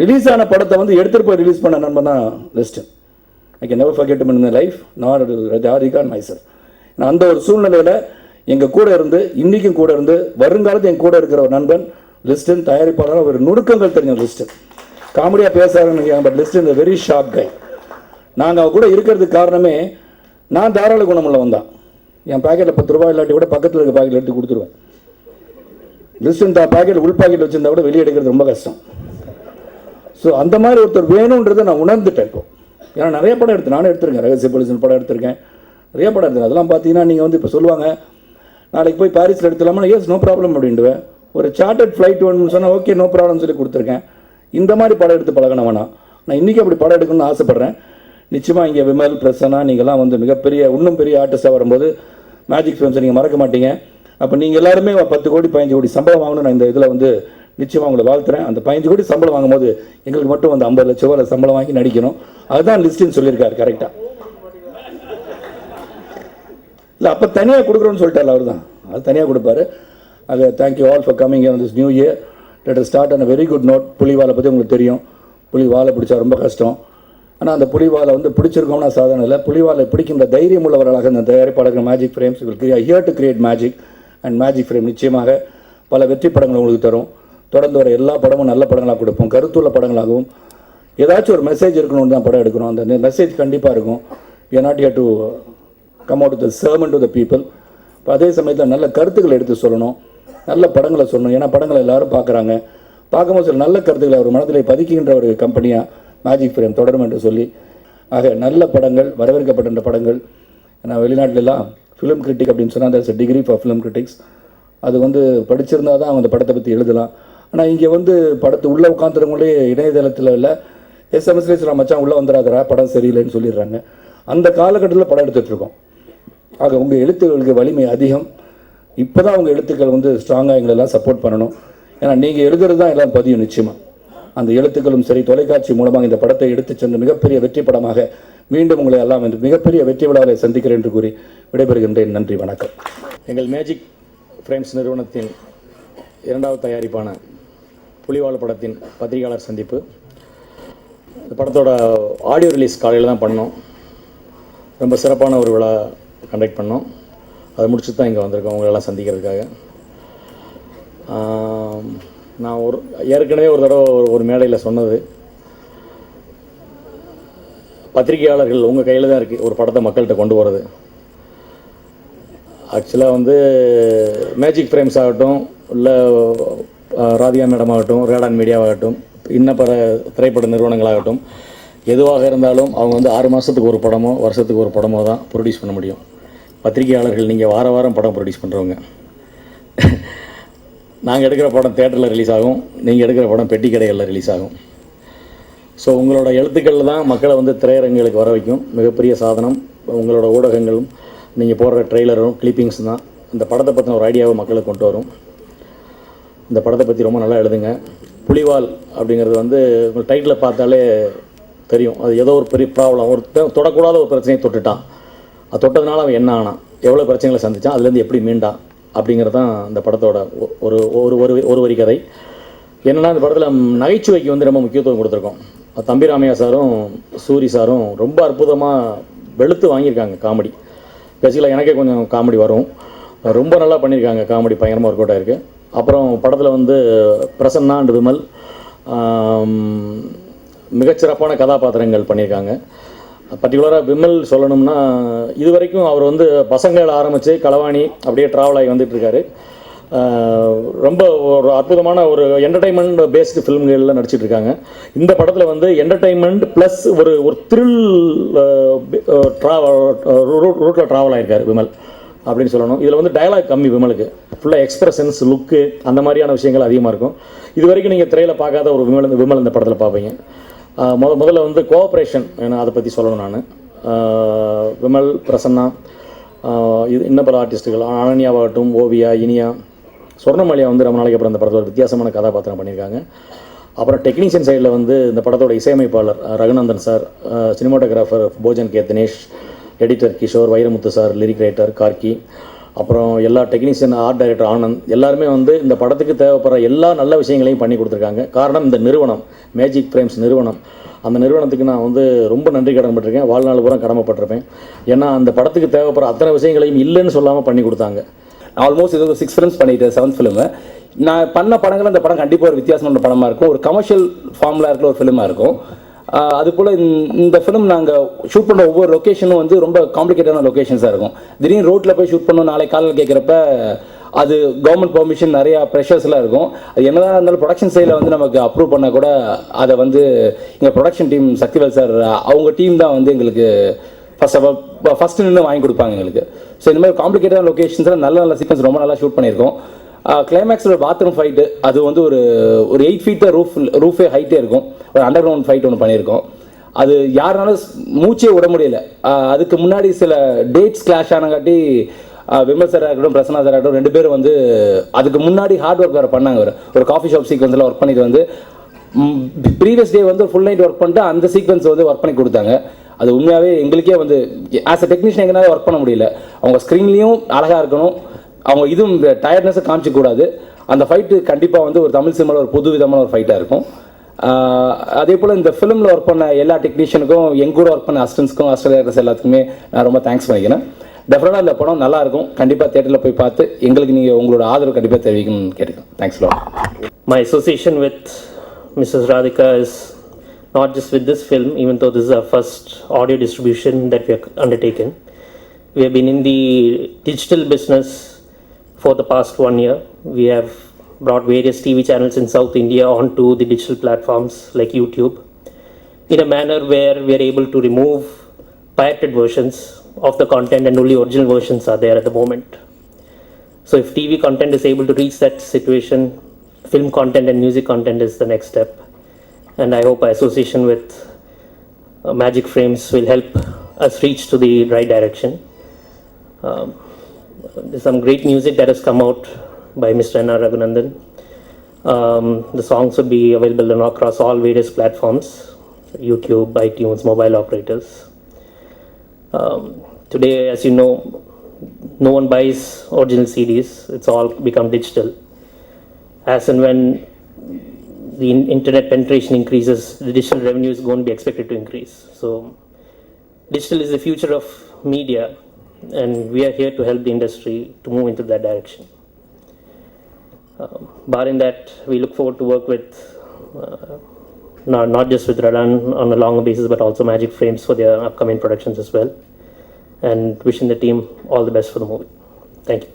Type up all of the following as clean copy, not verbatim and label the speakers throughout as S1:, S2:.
S1: Release ஆன படத்தை வந்து எடுத்துகிட்டு போய் ரிலீஸ் பண்ண நண்பன் தான் listen. I can never forget in my life நார் ராதிகா அண்ட் மைசெல்ஃப். நான் அந்த ஒரு சூழ்நிலையில் எங்கள் கூட இருந்து இன்றைக்கும் கூட இருந்து வருங்காலத்தில் என் கூட இருக்கிற ஒரு நண்பன் லிஸ்டன், தயாரிப்பாளர், ஒரு நுணுக்கங்கள் தெரிஞ்ச லிஸ்டன். காமெடியாக பேசுகிறாருன்னு but Liston is very sharp guy. நாங்கள் அவ கூட இருக்கிறதுக்கு காரணமே நான் தாராள குணமுள்ளவன் தான். என் பாக்கெட்டில் 10 ரூபாய் இல்லாட்டி கூட பக்கத்தில் இருக்க பாக்கெட் எடுத்து கொடுத்துருவேன். லிஸ்டன் பாக்கெட் உள் பாக்கெட் வச்சுருந்தா கூட வெளியே எடுக்கிறது ரொம்ப கஷ்டம். ஸோ அந்த மாதிரி ஒருத்தர் வேணுன்றதை நான் உணர்ந்துட்டேன் இப்போ. ஏன்னா நிறைய படம் நானே எடுத்திருக்கேன். ரகசிய போலீஸ்னு படம் எடுத்திருக்கேன், நிறைய படம் எடுத்திருக்கேன். அதெல்லாம் பார்த்தீங்கன்னா நீங்கள் வந்து இப்போ சொல்லுவாங்க நாளைக்கு போய் பாரிஸில் எடுத்துலாமா, எஸ் நோ ப்ராப்ளம் அப்படின்டுவேன். ஒரு சார்ட்டர்ட் ஃப்ளைட் வேணும்னு சொன்னால் ஓகே நோ ப்ராப்ளம் சொல்லி கொடுத்துருக்கேன். இந்த மாதிரி படம் எடுத்து பழகணும் வேணாம். நான் இன்றைக்கி அப்படி படம் எடுக்கணும்னு ஆசைப்பட்றேன். நிச்சயமாக இங்கே விமல், பிரசன்னா நீங்கள்லாம் வந்து மிகப்பெரிய இன்னும் பெரிய ஆர்டிஸ்டாக வரும்போது மேஜிக் ஃபிலிம்ஸை நீங்கள் மறக்க மாட்டீங்க. அப்போ நீங்கள் எல்லாருமே 10 கோடி 15 கோடி சம்பளம் வாங்கணும். நான் இந்த இதில் வந்து நிச்சயமாக உங்களை வாழ்த்துறேன். அந்த 15 கோடி சம்பளம் வாங்கும்போது எங்களுக்கு மட்டும் வந்து 50 லட்ச ரூபாய் சம்பளம் வாங்கி நடிக்கணும். அதுதான் லிஸ்டின்னு சொல்லியிருக்காரு கரெக்டாக. இல்லை அப்போ தனியாக கொடுக்குறோன்னு சொல்லிட்டார் அவர் தான், அது தனியாக கொடுப்பாரு. அது thank you all for coming on this new year. Let us start on a very good note. புலிவாலை பற்றி உங்களுக்கு தெரியும். புலிவாலை பிடிச்சா ரொம்ப கஷ்டம். ஆனால் அந்த புலிவாலை வந்து பிடிச்சிருக்கோம்னா சாதாரண இல்லை. புலிவாலை பிடிக்கின்ற தைரியம் உள்ளவர்களாக இந்த தயாரிப்பாளர்கள் magic frames here to create magic and magic frame நிச்சயமாக பல வெற்றி படங்கள் உங்களுக்கு தரும். தொடர்ந்து வர எல்லா படமும் நல்ல படங்களாக கொடுப்போம், கருத்துள்ள படங்களாகவும். ஏதாச்சும் ஒரு மெசேஜ் இருக்கணும்னு தான் படம் எடுக்கணும். அந்த மெசேஜ் கண்டிப்பாக இருக்கும். we are not here to come out with a sermon to the people. இப்போ அதே சமயத்தில் நல்ல கருத்துக்களை எடுத்து சொல்லணும், நல்ல படங்களை சொல்லணும். ஏன்னா படங்களை எல்லாரும் பார்க்குறாங்க. பார்க்கும்போது சில நல்ல கருத்துக்களை ஒரு மனதில் பதிக்கின்ற ஒரு கம்பெனியாக மேஜிக் ஃப்ரேம் தொடரும் என்று சொல்லி, ஆக நல்ல படங்கள், வரவேற்கப்பட்ட படங்கள். நான் வெளிநாட்டிலலாம் ஃபிலிம் கிரிட்டிக் அப்படின்னு சொன்னால் that's degree for film critics. அது வந்து படிச்சிருந்தால் தான் அவங்க அந்த படத்தை பற்றி எழுதலாம். ஆனால் இங்கே வந்து படத்தை உள்ளே உட்காந்துறவங்களே இணையதளத்தில் இல்லை எஸ்எம்எஸ்லேயே சொல்ல மச்சான் உள்ளே வந்துடாதரா படம் சரியில்லைன்னு சொல்லிடுறாங்க. அந்த காலகட்டத்தில் படம் எடுத்துகிட்ருக்கோம். ஆக உங்கள் எழுத்துக்களுக்கு வலிமை அதிகம். இப்போ தான் உங்கள் எழுத்துக்கள் வந்து ஸ்ட்ராங்காக எங்களெல்லாம் சப்போர்ட் பண்ணணும். ஏன்னா நீங்கள் எழுதுறது தான் எல்லாம் பதியும். நிச்சயமாக அந்த எழுத்துக்களும் சரி, தொலைக்காட்சி மூலமாக இந்த படத்தை எடுத்து சென்று மிகப்பெரிய வெற்றி படமாக மீண்டும் உங்களை எல்லாம் என்று மிகப்பெரிய வெற்றி விழாவை சந்திக்கிறேன் என்று கூறி விடைபெறுகின்றேன். நன்றி, வணக்கம்.
S2: எங்கள் மேஜிக் ஃப்ரேம்ஸ் நிறுவனத்தின் 2வது தயாரிப்பான புலிவால் படத்தின் பத்திரிகையாளர் சந்திப்பு. இந்த படத்தோட ஆடியோ ரிலீஸ் காலையில் தான் பண்ணோம். ரொம்ப சிறப்பான ஒரு விழா கண்டக்ட் பண்ணோம். அதை முடிச்சுட்டு தான் இங்கே வந்திருக்கோம் உங்களெல்லாம் சந்திக்கிறதுக்காக. நான் ஏற்கனவே ஒரு தடவை ஒரு மேடையில் சொன்னது, பத்திரிகையாளர்கள் உங்கள் கையில் தான் இருக்குது ஒரு படத்தை மக்கள்கிட்ட கொண்டு போகிறது. ஆக்சுவலாக வந்து மேஜிக் ஃப்ரேம்ஸ் ஆகட்டும், இல்லை ராதிகா மேடம் ஆகட்டும், ரேடான் மீடியாவாகட்டும், இன்னும் பல திரைப்பட நிறுவனங்களாகட்டும், எதுவாக இருந்தாலும் அவங்க வந்து 6 மாதத்துக்கு ஒரு படமோ வருஷத்துக்கு ஒரு படமோ தான் ப்ரொடியூஸ் பண்ண முடியும். பத்திரிகையாளர்கள் நீங்கள் வாரம் படம் ப்ரொடியூஸ் பண்ணுறவங்க. நாங்கள் எடுக்கிற படம் தேட்டரில் ரிலீஸ் ஆகும், நீங்கள் எடுக்கிற படம் பெட்டி கடைகளில் ரிலீஸ் ஆகும். ஸோ உங்களோட எழுத்துக்களில் தான் மக்களை வந்து திரையரங்குகளுக்கு வர வைக்கும். மிகப்பெரிய சாதனம் உங்களோட ஊடகங்களும் நீங்கள் போடுற ட்ரெய்லரும் கிளிப்பிங்ஸ் தான் இந்த படத்தை பற்றின ஒரு ஐடியாவை மக்களுக்கு கொண்டு வரும். இந்த படத்தை பற்றி ரொம்ப நல்லா எழுதுங்க. புலிவால் அப்படிங்கிறது வந்து உங்கள் டைட்டில் பார்த்தாலே தெரியும். அது ஏதோ ஒரு பெரிய ப்ராப்ளம், ஒரு தொடக்கூடாத ஒரு பிரச்சனையை தொட்டுட்டான். அது தொட்டதுனால அவன் என்ன ஆனான், எவ்வளோ பிரச்சனைகளை சந்தித்தான், அதுலேருந்து எப்படி மீண்டான் அப்படிங்கிறது தான் இந்த படத்தோட ஒரு ஒரு வரி கதை. என்னென்னா இந்த படத்தில் நகைச்சுவைக்கு வந்து ரொம்ப முக்கியத்துவம் கொடுத்துருக்கோம். தம்பிராமையா சாரும் சூரி சாரும் ரொம்ப அற்புதமாக வெளுத்து வாங்கியிருக்காங்க காமெடி. பேசிக்கலாக எனக்கே கொஞ்சம் காமெடி வரும், ரொம்ப நல்லா பண்ணியிருக்காங்க. காமெடி பயங்கரமாக ஒர்க் அவுட் ஆகிருக்கு. அப்புறம் படத்தில் வந்து பிரசன்னா அண்ட் விமல் மிகச்சிறப்பான கதாபாத்திரங்கள் பண்ணியிருக்காங்க. பர்டிகுலராக விமல் சொல்லணும்னா, இது வரைக்கும் அவர் வந்து பசங்களை ஆரம்பித்து களவாணி அப்படியே ட்ராவல் ஆகி வந்துட்டுருக்காரு. ரொம்ப ஒரு அற்புதமான ஒரு என்டர்டைன்மெண்ட் பேஸ்டு ஃபிலிம்களில் நடிச்சிட்டு இருக்காங்க. இந்த படத்தில் வந்து என்டர்டைன்மெண்ட் ப்ளஸ் ஒரு த்ரில் ரூட்டில் ட்ராவல் ஆகிருக்காரு விமல் அப்படின்னு சொல்லணும். இதில் வந்து டயலாக் கம்மி விமலுக்கு, ஃபுல்லாக எக்ஸ்பிரஷன்ஸ், லுக்கு, அந்த மாதிரியான விஷயங்கள் அதிகமாக இருக்கும். இது வரைக்கும் நீங்கள் திரையில் பார்க்காத ஒரு விமல் இந்த படத்தில் பார்ப்பீங்க. முதல்ல வந்து கோஆப்ரேஷன் அதை பற்றி சொல்லணும். நான் விமல், பிரசன்னா, இது இன்னும் பல ஆர்டிஸ்ட்டுகள், அனன்யாவாகட்டும், ஓவியா, இனியா, சொர்ணமலியா வந்து ரொம்ப நாளைக்கு அப்புறம் இந்த படத்தில் ஒரு வித்தியாசமான கதாபாத்திரம் பண்ணியிருக்காங்க. அப்புறம் டெக்னீஷியன் சைடில் வந்து இந்த படத்தோட இசையமைப்பாளர் Raghunandan sir, cinematographer Bhojan K Dinesh, editor Kishore, Vairamuthu sir, lyric writer Karky, அப்புறம் எல்லா டெக்னீஷியன், ஆர்ட் டைரக்டர் ஆனந்த் எல்லாருமே வந்து இந்த படத்துக்கு தேவைப்படுற எல்லா நல்ல விஷயங்களையும் பண்ணி கொடுத்துருக்காங்க. காரணம் இந்த நிறுவனம், மேஜிக் ஃப்ரேம்ஸ் நிறுவனம். அந்த நிறுவனத்துக்கு நான் வந்து ரொம்ப நன்றி கடமைப்பட்டிருக்கேன், வாழ்நாள் பூரா கடமைப்பட்டிருப்பேன். ஏன்னா அந்த படத்துக்கு தேவைப்படுற அத்தனை விஷயங்களையும் இல்லைன்னு சொல்லாமல் பண்ணி கொடுத்தாங்க.
S3: ஆல்மோஸ்ட் இது ஒரு 6 ஃபிலிம்ஸ் பண்ணிட்டேன், 7th ஃபிலிமு. நான் பண்ண படங்கள் அந்த படம் கண்டிப்பாக ஒரு வித்தியாசமான படமாக இருக்கும், ஒரு கமர்ஷியல் ஃபார்மில் இருக்கிற ஒரு ஃபிலிமாக இருக்கும். அதுபோல் இந்த ஃபிலிம் நாங்கள் ஷூட் பண்ணுற ஒவ்வொரு லொக்கேஷனும் வந்து ரொம்ப காம்ப்ளிகேட்டான லொக்கேஷன்ஸாக இருக்கும். திடீர்னு ரோட்டில் போய் ஷூட் பண்ணோம் நாளை காலையில் கேட்குறப்ப அது கவர்மெண்ட் பெர்மிஷன் நிறையா ப்ரெஷர்ஸ்லாம் இருக்கும். அது என்னதான் இருந்தாலும் ப்ரொடக்ஷன் சைடில் வந்து நமக்கு அப்ரூவ் பண்ணால் கூட அதை வந்து எங்கள் ப்ரொடக்ஷன் டீம் சக்திவேல் சார் அவங்க டீம் தான் வந்து எங்களுக்கு ஃபஸ்ட்டு நின்று வாங்கி கொடுப்பாங்க எங்களுக்கு. ஸோ இந்த மாதிரி காம்ப்ளிகேட்டான லொக்கேஷன்ஸில் நல்ல நல்ல சீக்வன்ஸ் ரொம்ப நல்லா ஷூட் பண்ணியிருக்கோம். கிளைமேக்ஸில் பாத்ரூம் ஃபைட்டு அது வந்து ஒரு 8 feet ரூஃபே ஹைட்டே இருக்கும். ஒரு அண்டர் கிரவுண்ட் ஃபைட் ஒன்று பண்ணியிருக்கோம். அது யாருனாலும் மூச்சே விட முடியல. அதுக்கு முன்னாடி சில டேட்ஸ் கிளாஷ் ஆனங்காட்டி விமல் சார் இருக்கட்டும், பிரசன்னா சார் இருக்கட்டும், 2 பேரும் வந்து அதுக்கு முன்னாடி ஹார்ட் ஒர்க் வேறு பண்ணாங்க. ஒரு காஃபி ஷாப் சீக்வன்ஸில் ஒர்க் பண்ணிட்டு வந்து ப்ரீவியஸ் டே வந்து ஃபுல் நைட் ஒர்க் பண்ணிட்டு அந்த சீக்வன்ஸ் வந்து ஒர்க் பண்ணி கொடுத்தாங்க. அது உண்மையாகவே எங்களுக்கே வந்து ஆஸ் அ டெக்னீஷியன் எங்களால் ஒர்க் பண்ண முடியல. அவங்க ஸ்க்ரீன்லேயும் அழகாக இருக்கணும், அவங்க இதுவும் டயர்ட்னஸை காமிச்சிக்கூடாது. அந்த ஃபைட்டு கண்டிப்பாக வந்து ஒரு தமிழ் சினிமாவில் ஒரு புது விதமான ஒரு ஃபைட்டாக இருக்கும். அதே போல் இந்த ஃபிலிமில் ஒர்க் பண்ண எல்லா டெக்னீஷியனுக்கும், எங்கூட ஒர்க் பண்ண அசிஸ்டன்ஸ்க்கும், ஆஸ்திரேலியர்ஸ் எல்லாத்துக்குமே நான் ரொம்ப தேங்க்ஸ் பண்ணிக்கிறேன். டெஃபினட்டாக இந்த படம் நல்லாயிருக்கும். கண்டிப்பாக தேட்டரில் போய் பார்த்து எங்களுக்கு நீங்கள் உங்களோட ஆதரவு கண்டிப்பாக தெரிவிக்கணும்னு கேட்டுக்கிறேன். Thanks lot.
S4: My association with Mrs. Radhika is not just with this film, even though this is our first audio distribution that we have undertaken. We have been in the digital business for the past 1 year. We have brought various TV channels in South India onto the digital platforms like YouTube in a manner where we are able to remove pirated versions of the content and only original versions are there at the moment. So if TV content is able to reach that situation, film content and music content is the next step. And I hope our association with Magic Frames will help us reach to the right direction. There's some great music that has come out by Mr. N.R. Raghunandan. The songs would be available across all various platforms, YouTube, iTunes, mobile operators. Today, as you know, no one buys original CDs. It's all become digital. As and when the internet penetration increases, the digital revenue is going to be expected to increase. So digital is the future of media, and we are here to help the industry to move into that direction. Barring that, we look forward to work with not just with Radan on a longer basis, but also Magic Frames for their upcoming productions as well. And wishing the team all the best for the movie. Thank you.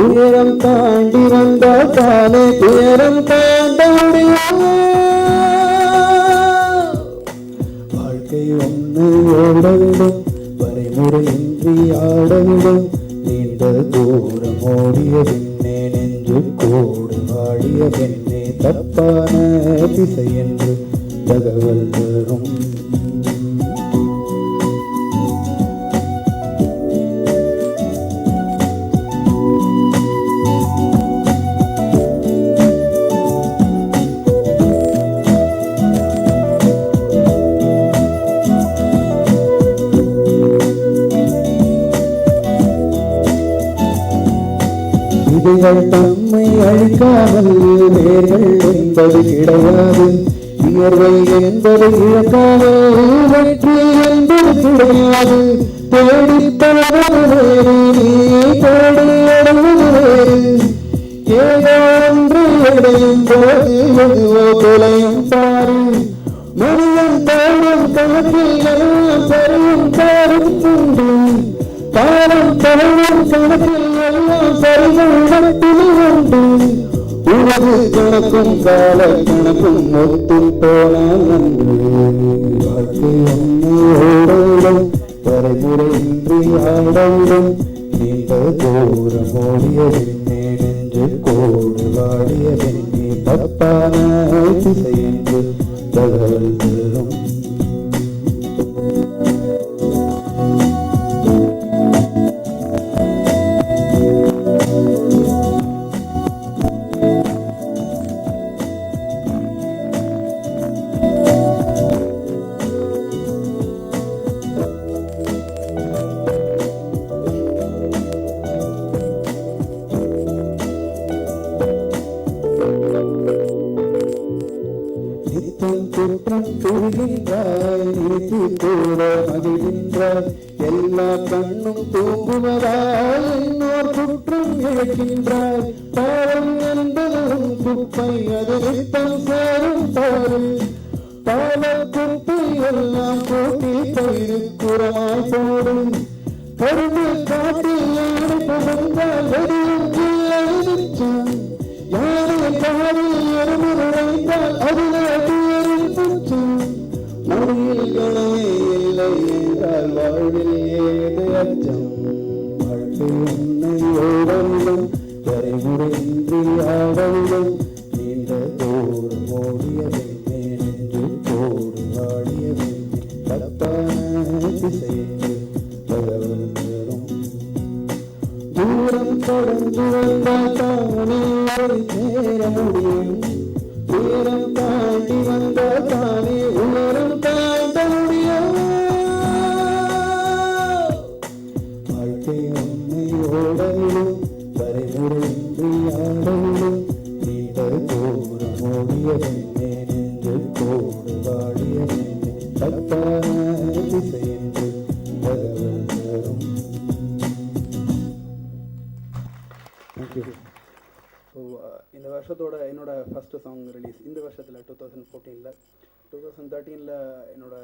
S5: உயரம் தாண்டி வந்த காலை துயரம் தாண்ட முடியும். வாழ்க்கை ஒன்று ஓடவிடும், வரைமுறையின்றி ஆடவிடும். நீண்ட தூரம் ஓடிய பின்னே நெஞ்சு கோடு வாடிய பின்னே தப்பான திசை என்று தகவல் தரும். விதைகள் தம்மை அழிக்காமல் வேர்கள் என்பது கிடையாது. வியர்வை என்பது இழக்காமல் வெற்றி என்பது கிடையாது. தேடி போவது வேறு, நீ தேடி அடைவது வேறு. ஏதோ ஒன்று அடையும் போது எதுவோ கொலையும் பாரு. மனிதன் தோறும் கணக்கில் எல்லாம் சரியும் பாரும் உண்டு. காலம் தவறும் கணக்கில் எல்லாம் சரிகள் நடத்தில் உண்டு. உனது கணக்கும் கால கணக்கும் ஒத்து போனால் நன்று வாழ்க்கை உன்னையோடும் வரைமுறையின்றி ஆடவிடும் நீண்ட தூரம் ஓடிய பின்னே நெஞ்சு கோடு வாடிய பின்னே தப்பான திசையென்று தகவல் தரும் நித்தம் குற்றம் புரிகின்றாய் நீதி கூட மகிழ்கின்றாய் எல்லா கண்ணும் தூங்குவதால் இன்னொரு குற்றம் இழக்கின்றாய் பாவம் என்பதும் குப்பை அது நித்தம் சேரும் பாரு பால குப்பை எல்லாம் கூட்டி பயிருக்குறமாய் போடும் கரும்பு காட்டில் யானை புகுந்தால் வெடியும் இல்லை நிச்சயம் யானை காலில் எறும்பு நுழைந்தால் அதில் அடியரும் பஞ்சம் மொழியில் கணையே இல்லை என்றால் வாழ்வில் ஏது அச்சம் வாழ்க்கை உன்னை ஓடவிடும் வரைமுறையின்றி ஆடவிடும் நீண்ட தூரம் ஓடிய வெண்ணே நெஞ்சு கோடு வாடிய வெண்ணே தப்பான திசைக்கு தகவல் தரும் தூரம் தொடர்ந்து வந்தால் தானே சேர முடியும் உயரம் தாண்டி வந்தால் தானே உயரம் தாண்ட முடியும் வாழ்க்கை உன்னை ஓடவிடும் வரைமுறையின்றி ஆடவிடும் நீண்ட தூரம் ஓடிய வெண்ணே நெஞ்சு கோடு வாடிய வெண்ணே தப்பான திசையென்று தகவல் தரும். தேங்க்யூ.
S6: ஸோ இந்த வருஷத்தோட என்னோட ஃபஸ்ட்டு சாங் ரிலீஸ் இந்த வருஷத்தில் 2014. 2013 என்னோட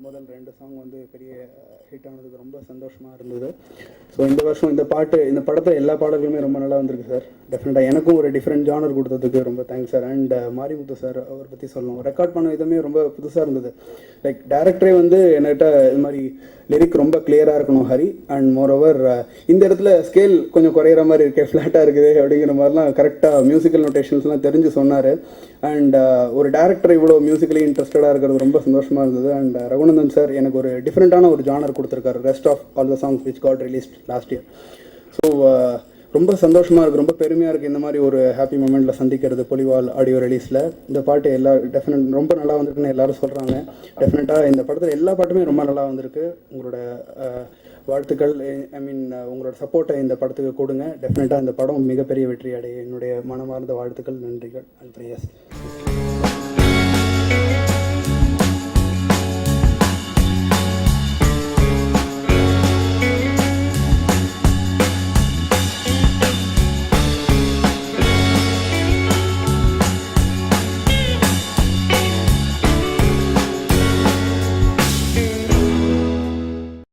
S6: முதல் 2 சாங் வந்து பெரிய ஹிட் ஆனதுக்கு ரொம்ப சந்தோஷமாக இருந்தது. ஸோ இந்த வருஷம் இந்த படத்தை எல்லா பாடல்களுமே ரொம்ப நல்லா வந்திருக்கு சார். டெஃபினட்டாக எனக்கும் ஒரு டிஃப்ரெண்ட் ஜானர் கொடுத்ததுக்கு ரொம்ப thanks sir. And Marimuthu sir அவரை பற்றி சொல்லணும். ரெக்கார்ட் பண்ண விதமே ரொம்ப புதுசாக இருந்தது. லைக் டேரக்டரே வந்து என்கிட்ட இது மாதிரி லிரிக் ரொம்ப கிளியராக இருக்கணும் ஹரி, அண்ட் மோரோவர் இந்த இடத்துல ஸ்கேல் கொஞ்சம் குறையிற மாதிரி இருக்கே, ஃப்ளாட்டாக இருக்குது அப்படிங்கிற மாதிரிலாம் கரெக்டாக மியூசிக்கல் நோட்டேஷன்ஸ்லாம் தெரிஞ்சு சொன்னார். அண்ட் ஒரு டேரக்டர் இவ்வளோ மியூசிக்கலி இன்ட்ரெஸ்டடாக இருக்கிறது ரொம்ப சந்தோஷமாக இருந்தது. அண்ட் ரகுநந்தன் சார் எனக்கு ஒரு டிஃப்ரெண்ட்டான ஒரு ஜானர் கொடுத்துருக்காரு, rest of all the songs which got released last year. So ரொம்ப சந்தோஷமாக இருக்குது, ரொம்ப பெருமையாக இருக்குது இந்த மாதிரி ஒரு ஹாப்பி மூமெண்ட்டில் சந்திக்கிறது புலிவால் ஆடியோ ரிலீஸில். இந்த பாட்டு டெஃபினட் ரொம்ப நல்லா வந்திருக்குன்னு எல்லாரும் சொல்கிறாங்க. டெஃபினட்டாக இந்த படத்தில் எல்லா பாட்டுமே ரொம்ப நல்லா வந்திருக்கு. உங்களோட வாழ்த்துக்கள், உங்களோட சப்போர்ட்டை இந்த படத்துக்கு கொடுங்க. டெஃபினட்டாக இந்த படம் மிகப்பெரிய வெற்றி அடைய என்னுடைய மனமார்ந்த வாழ்த்துக்கள், நன்றிகள். And prayers.